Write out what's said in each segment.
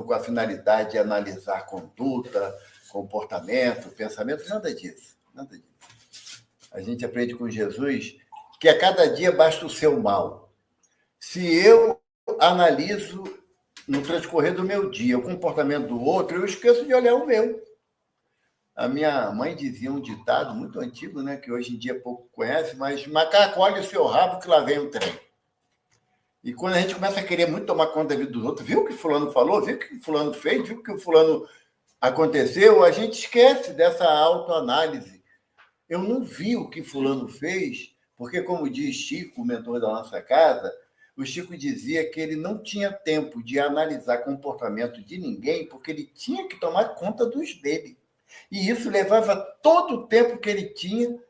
com a finalidade de analisar conduta, comportamento, pensamento, nada disso. Nada disso. A gente aprende com Jesus que a cada dia basta o seu mal. Se eu analiso no transcorrer do meu dia o comportamento do outro, eu esqueço de olhar o meu. A minha mãe dizia um ditado muito antigo, né, que hoje em dia pouco conhece, mas macaco, olha o seu rabo que lá vem o trem. E quando a gente começa a querer muito tomar conta da vida dos outros, viu o que fulano falou, viu o que fulano fez, viu o que o fulano aconteceu, a gente esquece dessa autoanálise. Eu não vi o que fulano fez, porque, como diz Chico, o mentor da nossa casa, o Chico dizia que ele não tinha tempo de analisar comportamento de ninguém, porque ele tinha que tomar conta dos dele. E isso levava todo o tempo que ele tinha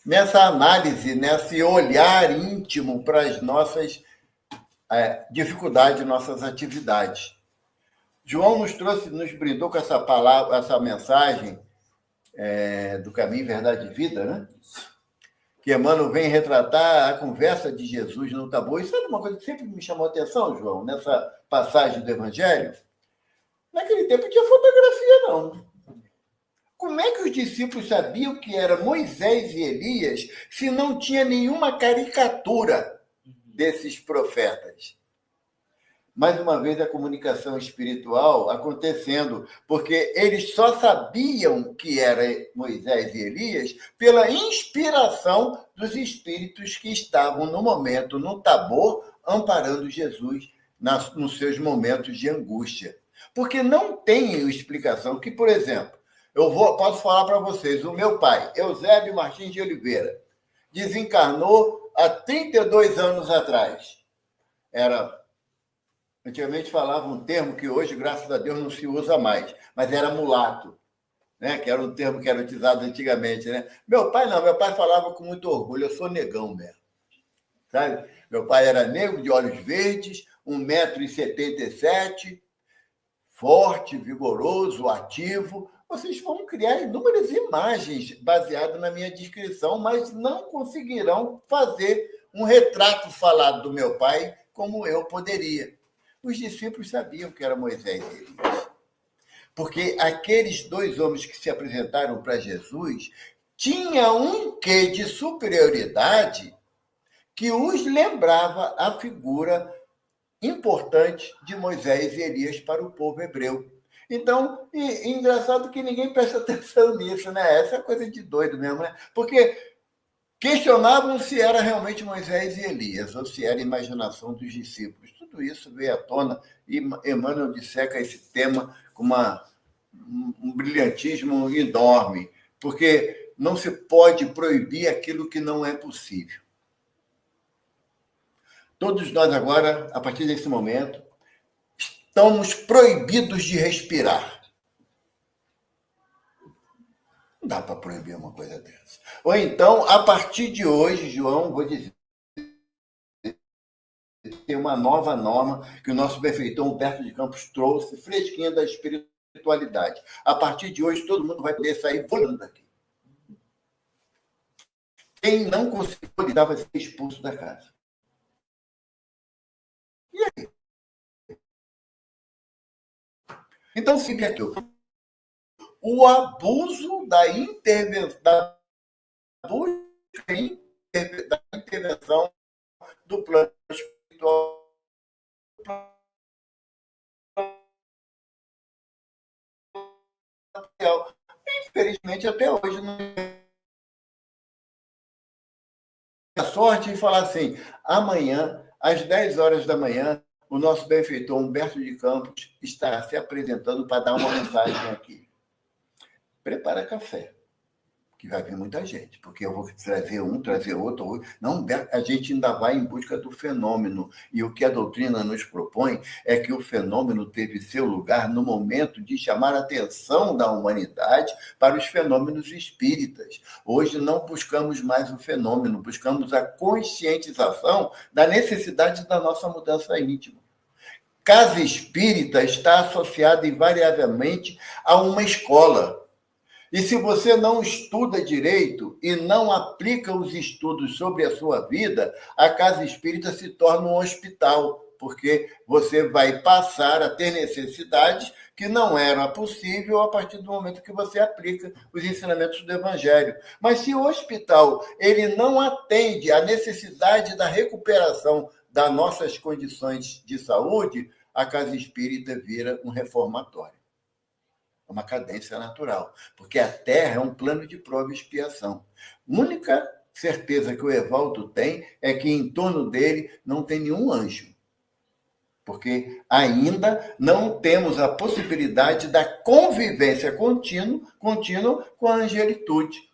nessa análise, nesse olhar íntimo para as nossas dificuldades, nossas atividades. João nos brindou com essa palavra, essa mensagem do caminho, verdade e vida, né? Que Emmanuel vem retratar a conversa de Jesus no Tabor. Isso é uma coisa que sempre me chamou a atenção, João, nessa passagem do Evangelho. Naquele tempo não tinha fotografia, não. Como é que os discípulos sabiam que era Moisés e Elias se não tinha nenhuma caricatura desses profetas? Mais uma vez, a comunicação espiritual acontecendo, porque eles só sabiam que era Moisés e Elias pela inspiração dos espíritos que estavam, no momento, no Tabor, amparando Jesus nos seus momentos de angústia. Porque não tem explicação que, por exemplo, posso falar para vocês, o meu pai, Eusébio Martins de Oliveira, desencarnou há 32 anos atrás. Antigamente falava um termo que hoje, graças a Deus, não se usa mais, mas era mulato, né? Que era um termo que era utilizado antigamente, né? Meu pai não, meu pai falava com muito orgulho, eu sou negão mesmo, sabe? Meu pai era negro, de olhos verdes, 1,77 m, forte, vigoroso, ativo. Vocês vão criar inúmeras imagens baseadas na minha descrição, mas não conseguirão fazer um retrato falado do meu pai como eu poderia. Os discípulos sabiam que era Moisés e Elias. Porque aqueles dois homens que se apresentaram para Jesus tinham um quê de superioridade que os lembrava a figura importante de Moisés e Elias para o povo hebreu. Então, engraçado que ninguém presta atenção nisso, né? Essa é coisa de doido mesmo, né? Porque questionavam se era realmente Moisés e Elias, ou se era imaginação dos discípulos. Tudo isso veio à tona e Emmanuel disseca esse tema com um brilhantismo enorme, porque não se pode proibir aquilo que não é possível. Todos nós agora, a partir desse momento, estamos proibidos de respirar. Não dá para proibir uma coisa dessa. Ou então, a partir de hoje, João, vou dizer, tem uma nova norma que o nosso benfeitor Humberto de Campos trouxe, fresquinha da espiritualidade. A partir de hoje, todo mundo vai poder sair voando daqui. Quem não conseguiu lidar vai ser expulso da casa. E aí? Então, fica aqui. O abuso da intervenção do plano espiritual. Infelizmente, até hoje, não é a sorte de falar assim, amanhã, às 10 horas da manhã, o nosso benfeitor Humberto de Campos está se apresentando para dar uma mensagem aqui. Prepara café, que vai vir muita gente, porque eu vou trazer um, trazer outro. Não, a gente ainda vai em busca do fenômeno. E o que a doutrina nos propõe é que o fenômeno teve seu lugar no momento de chamar a atenção da humanidade para os fenômenos espíritas. Hoje não buscamos mais o fenômeno, buscamos a conscientização da necessidade da nossa mudança íntima. Casa espírita está associada invariavelmente a uma escola. E se você não estuda direito e não aplica os estudos sobre a sua vida, a casa espírita se torna um hospital. porque você vai passar a ter necessidades que não eram possível a partir do momento que você aplica os ensinamentos do Evangelho. Mas se o hospital ele não atende à necessidade da recuperação das nossas condições de saúde, a casa espírita vira um reformatório. É uma cadência natural, porque a Terra é um plano de prova e expiação. A única certeza que o Evaldo tem é que em torno dele não tem nenhum anjo, porque ainda não temos a possibilidade da convivência contínua com a angelitude.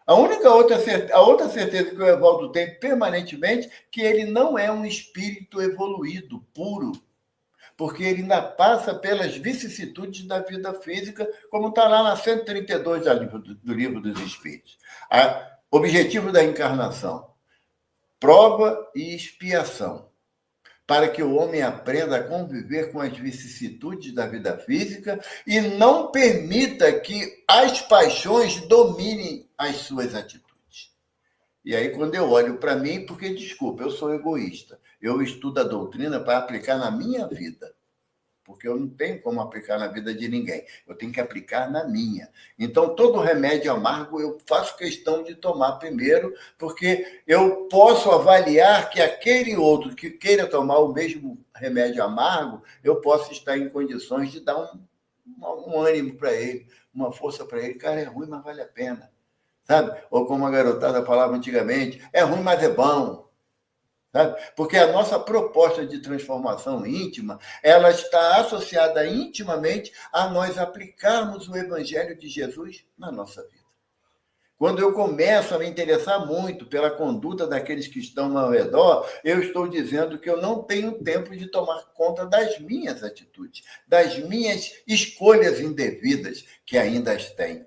A outra certeza que o Evaldo tem permanentemente é que ele não é um espírito evoluído, puro, porque ele ainda passa pelas vicissitudes da vida física, como está lá na 132 do Livro dos Espíritos. Objetivo da encarnação: prova e expiação, para que o homem aprenda a conviver com as vicissitudes da vida física e não permita que as paixões dominem as suas atitudes. E aí, quando eu olho para mim, porque, desculpa, eu sou egoísta, eu estudo a doutrina para aplicar na minha vida, porque eu não tenho como aplicar na vida de ninguém, eu tenho que aplicar na minha. Então, todo remédio amargo eu faço questão de tomar primeiro, porque eu posso avaliar que aquele outro que queira tomar o mesmo remédio amargo, eu posso estar em condições de dar um ânimo para ele, uma força para ele. Cara, é ruim, mas vale a pena. Sabe? Ou como a garotada falava antigamente, é ruim, mas é bom. Sabe? Porque a nossa proposta de transformação íntima, ela está associada intimamente a nós aplicarmos o Evangelho de Jesus na nossa vida. Quando eu começo a me interessar muito pela conduta daqueles que estão ao redor, eu estou dizendo que eu não tenho tempo de tomar conta das minhas atitudes, das minhas escolhas indevidas, que ainda as tenho.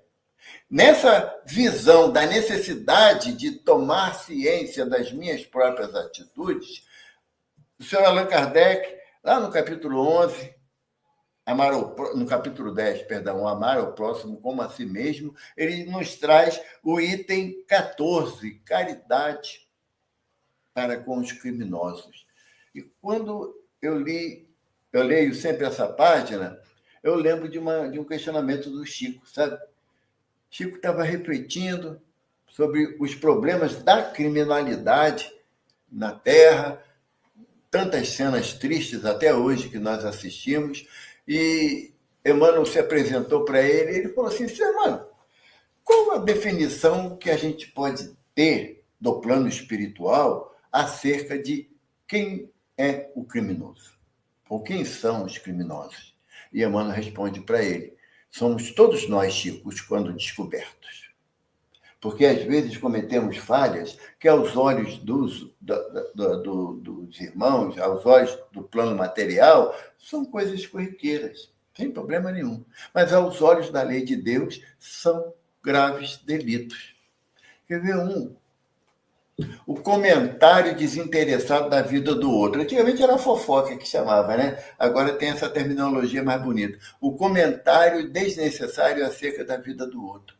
Nessa visão da necessidade de tomar ciência das minhas próprias atitudes, o senhor Allan Kardec, lá no capítulo 11, no capítulo 10, perdão, amar ao próximo como a si mesmo, ele nos traz o item 14, caridade para com os criminosos. E quando eu leio sempre essa página, eu lembro de um questionamento do Chico, sabe? Chico estava refletindo sobre os problemas da criminalidade na Terra, tantas cenas tristes até hoje que nós assistimos, e Emmanuel se apresentou para ele e ele falou assim: Emmanuel, qual a definição que a gente pode ter do plano espiritual acerca de quem é o criminoso? Ou quem são os criminosos? E Emmanuel responde para ele: somos todos nós, Chicos, quando descobertos. Porque, às vezes, cometemos falhas que, aos olhos dos irmãos, aos olhos do plano material, são coisas corriqueiras, sem problema nenhum. Mas, aos olhos da lei de Deus, são graves delitos. Quer ver o comentário desinteressado da vida do outro. Antigamente era fofoca que chamava, né? Agora tem essa terminologia mais bonita. O comentário desnecessário acerca da vida do outro.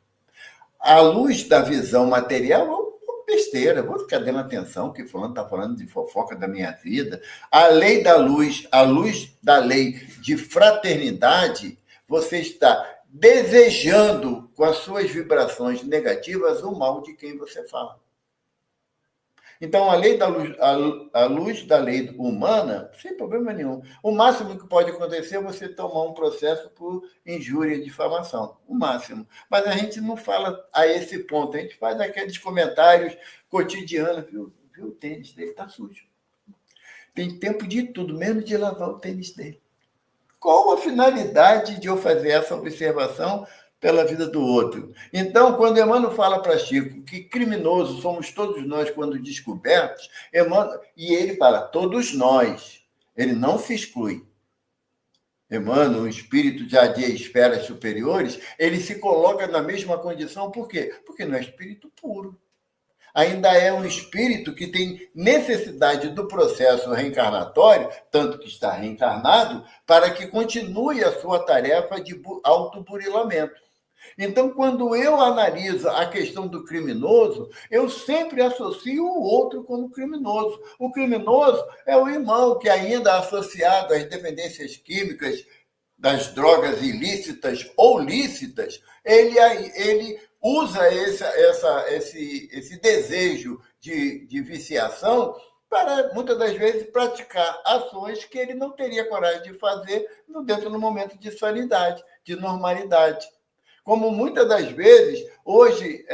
À luz da visão material, besteira, vou ficar dando atenção que fulano está falando de fofoca da minha vida. A luz da lei de fraternidade, você está desejando com as suas vibrações negativas o mal de quem você fala. Então, a luz da lei humana, sem problema nenhum. O máximo que pode acontecer é você tomar um processo por injúria e difamação. O máximo. Mas a gente não fala a esse ponto. A gente faz aqueles comentários cotidianos. Viu o tênis dele? Está sujo. Tem tempo de tudo, menos de lavar o tênis dele. Qual a finalidade de eu fazer essa observação pela vida do outro? Então, quando Emmanuel fala para Chico que criminosos somos todos nós quando descobertos, e ele fala todos nós, ele não se exclui. Emmanuel, um espírito já de esferas superiores, ele se coloca na mesma condição. Por quê? Porque não é espírito puro. Ainda é um espírito que tem necessidade do processo reencarnatório, tanto que está reencarnado, para que continue a sua tarefa de autoburilamento. Então, quando eu analiso a questão do criminoso, eu sempre associo o outro como criminoso. O criminoso é o irmão que, ainda associado às dependências químicas, das drogas ilícitas ou lícitas, ele usa esse desejo de viciação para, muitas das vezes, praticar ações que ele não teria coragem de fazer dentro do momento de sanidade, de normalidade. Como muitas das vezes, hoje,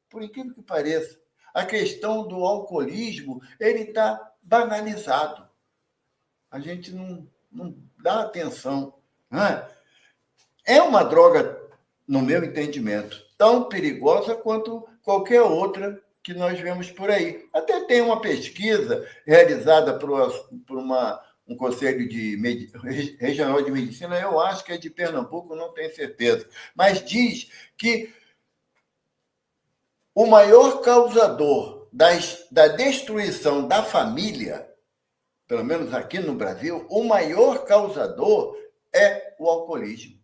por incrível que pareça, a questão do alcoolismo ele está banalizado. A gente não dá atenção. Né? É uma droga, no meu entendimento, tão perigosa quanto qualquer outra que nós vemos por aí. Até tem uma pesquisa realizada por um conselho regional de medicina, eu acho que é de Pernambuco, não tenho certeza, mas diz que o maior causador da destruição da família, pelo menos aqui no Brasil, o maior causador é o alcoolismo.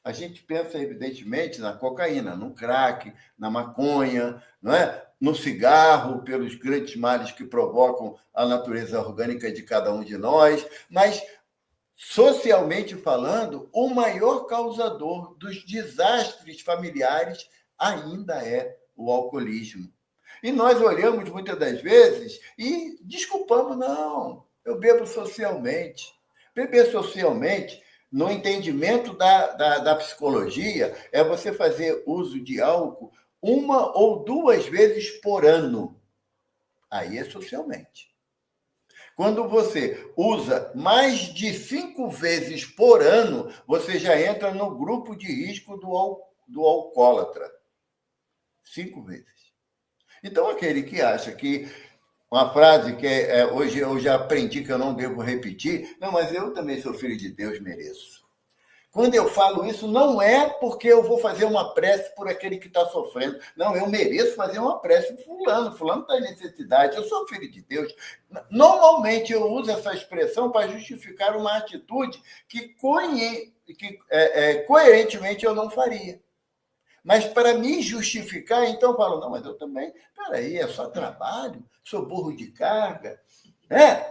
A gente pensa, evidentemente, na cocaína, no crack, na maconha, não é? No cigarro, pelos grandes males que provocam a natureza orgânica de cada um de nós, mas, socialmente falando, o maior causador dos desastres familiares ainda é o alcoolismo. E nós olhamos muitas das vezes e desculpamos, não, eu bebo socialmente. Beber socialmente, no entendimento da psicologia, é você fazer uso de álcool 1 ou 2 vezes por ano. Aí é socialmente. Quando você usa mais de 5 vezes por ano, você já entra no grupo de risco do alcoólatra. 5 vezes. Então, aquele que acha que uma frase que hoje eu já aprendi que eu não devo repetir, não, mas eu também sou filho de Deus, mereço. Quando eu falo isso, não é porque eu vou fazer uma prece por aquele que está sofrendo. Não, eu mereço fazer uma prece por fulano está em necessidade, eu sou filho de Deus. Normalmente eu uso essa expressão para justificar uma atitude que coerentemente eu não faria. Mas para me justificar, então eu falo, não, mas eu também, peraí, é só trabalho, sou burro de carga, né?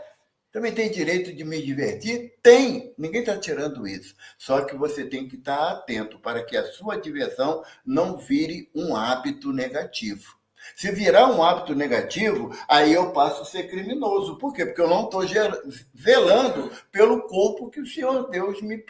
Também tem direito de me divertir? Tem, ninguém está tirando isso. Só que você tem que estar atento para que a sua diversão não vire um hábito negativo. Se virar um hábito negativo, aí eu passo a ser criminoso. Por quê? Porque eu não estou zelando pelo corpo que o Senhor Deus me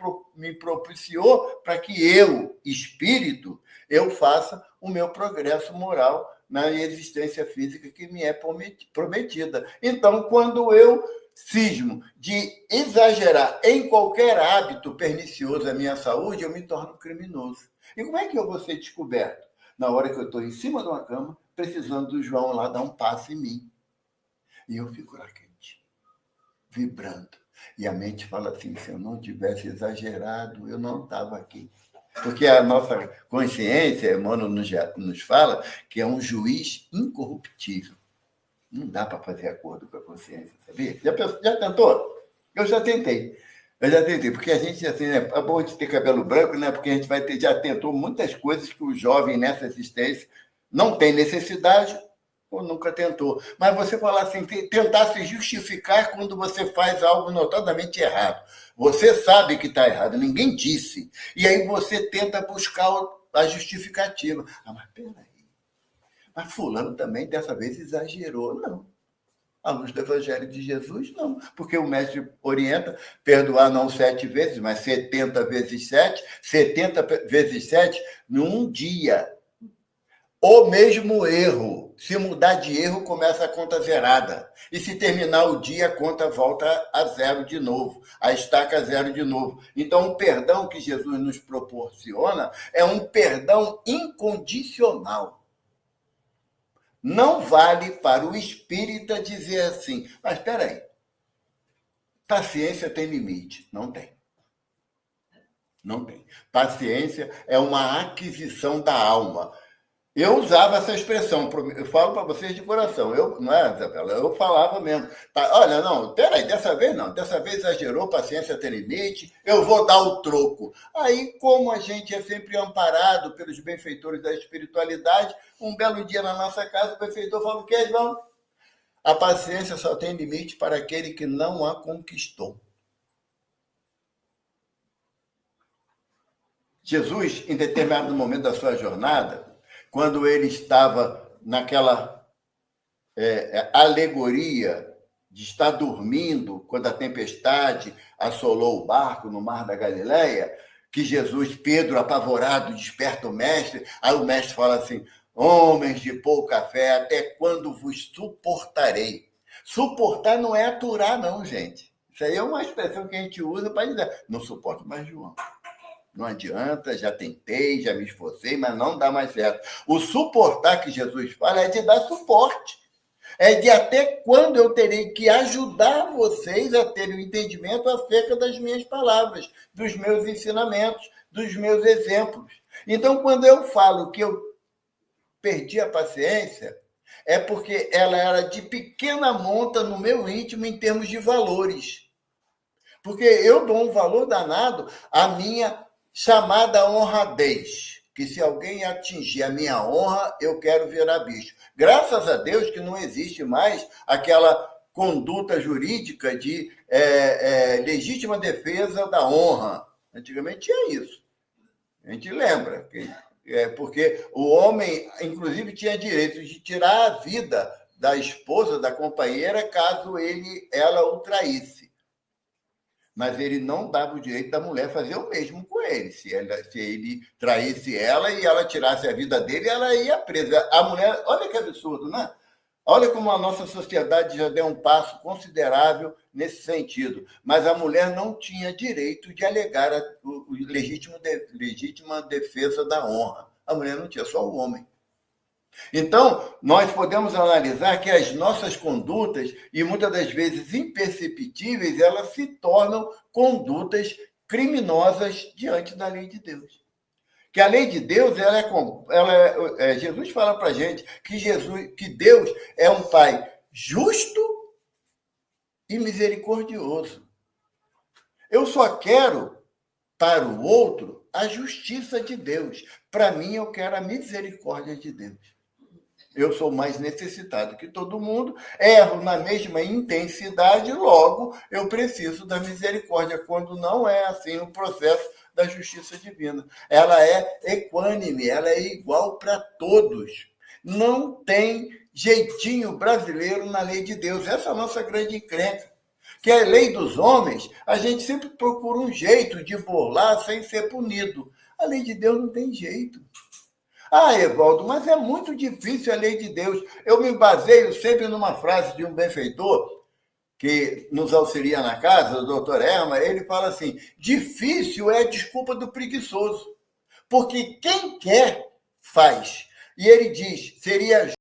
propiciou para que eu, espírito, eu faça o meu progresso moral na existência física que me é prometida. Então, quando eu cismo de exagerar em qualquer hábito pernicioso à minha saúde, eu me torno criminoso. E como é que eu vou ser descoberto? Na hora que eu estou em cima de uma cama, precisando do João lá dar um passo em mim. E eu fico lá quente, vibrando. E a mente fala assim, se eu não tivesse exagerado, eu não estava aqui. Porque a nossa consciência, Emmanuel nos fala, que é um juiz incorruptível. Não dá para fazer acordo com a consciência, sabia? Já tentou? Eu já tentei. Porque a gente, assim, é bom de ter cabelo branco, né? Porque a gente já tentou muitas coisas que o jovem nessa existência não tem necessidade ou nunca tentou. Mas você falar assim, tentar se justificar quando você faz algo notadamente errado. Você sabe que está errado, ninguém disse. E aí você tenta buscar a justificativa. Ah, mas peraí. Mas fulano também, dessa vez, exagerou. Não. À luz do Evangelho de Jesus, não. Porque o mestre orienta perdoar não 7 vezes, mas 70 vezes 7. 70 vezes 7 num dia. O mesmo erro. Se mudar de erro, começa a conta zerada. E se terminar o dia, a conta volta a zero de novo. A estaca zero de novo. Então, o perdão que Jesus nos proporciona é um perdão incondicional. Não vale para o espírita dizer assim, mas espera aí, paciência tem limite. Não tem. Não tem. Paciência é uma aquisição da alma. Eu usava essa expressão, eu falo para vocês de coração, não é, Isabela? Eu falava mesmo. Tá, olha, não, peraí, dessa vez não, dessa vez exagerou, paciência tem limite, eu vou dar o troco. Aí, como a gente é sempre amparado pelos benfeitores da espiritualidade, um belo dia na nossa casa, o benfeitor fala o quê, João? A paciência só tem limite para aquele que não a conquistou. Jesus, em determinado momento da sua jornada, quando ele estava naquela alegoria de estar dormindo quando a tempestade assolou o barco no mar da Galileia, que Jesus, Pedro, apavorado, desperta o mestre, aí o mestre fala assim, homens de pouca fé, até quando vos suportarei? Suportar não é aturar, não, gente. Isso aí é uma expressão que a gente usa para dizer, não suporto mais João. Não adianta, já tentei, já me esforcei, mas não dá mais certo. O suportar que Jesus fala é de dar suporte. É de até quando eu terei que ajudar vocês a terem o entendimento acerca das minhas palavras, dos meus ensinamentos, dos meus exemplos. Então, quando eu falo que eu perdi a paciência, é porque ela era de pequena monta no meu íntimo em termos de valores. Porque eu dou um valor danado à minha chamada honradez, que se alguém atingir a minha honra, eu quero virar bicho. Graças a Deus que não existe mais aquela conduta jurídica de legítima defesa da honra. Antigamente tinha isso. A gente lembra, porque o homem, inclusive, tinha direito de tirar a vida da esposa, da companheira, caso ela o traísse. Mas ele não dava o direito da mulher fazer o mesmo com ele. Se ele traísse ela e ela tirasse a vida dele, ela ia presa. A mulher, olha que absurdo, né? Olha como a nossa sociedade já deu um passo considerável nesse sentido. Mas a mulher não tinha direito de alegar o legítima defesa da honra. A mulher não tinha, só o homem. Então, nós podemos analisar que as nossas condutas, e muitas das vezes imperceptíveis, elas se tornam condutas criminosas diante da lei de Deus. Que a lei de Deus, Jesus fala para a gente que Deus é um Pai justo e misericordioso. Eu só quero para o outro a justiça de Deus. Para mim, eu quero a misericórdia de Deus. Eu sou mais necessitado que todo mundo, erro na mesma intensidade, logo eu preciso da misericórdia, quando não é assim o processo da justiça divina. Ela é equânime, ela é igual para todos. Não tem jeitinho brasileiro na lei de Deus. Essa é a nossa grande encrenca. Que a lei dos homens, a gente sempre procura um jeito de burlar sem ser punido. A lei de Deus não tem jeito. Ah, Evaldo, mas é muito difícil a lei de Deus. Eu me baseio sempre numa frase de um benfeitor que nos auxilia na casa, o doutor Erma, ele fala assim, difícil é a desculpa do preguiçoso, porque quem quer, faz. E ele diz, seria